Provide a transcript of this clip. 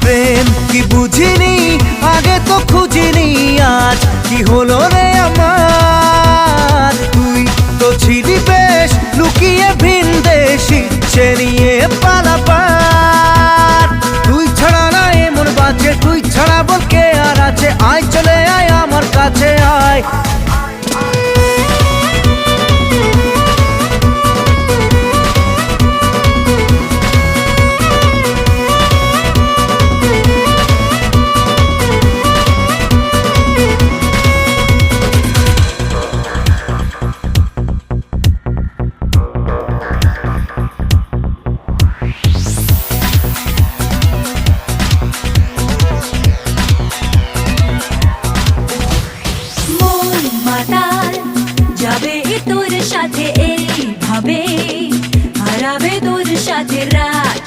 প্রেম কি বুঝিনি, আগে তো খুঁজিনি, আজ কি হলো রে আমার। তুই তো ছিলি বেশ লুকিয়ে ভিনদেশি, সে নিয়ে পালাবার। তুই ছাড়া না এমন বাজে, তুই ছাড়া বল কে আর আছে, আয় চলে আয় আমার কাছে আয়। যাবে তোর সাথে এইভাবে, হারাবে তোর সাথে রাত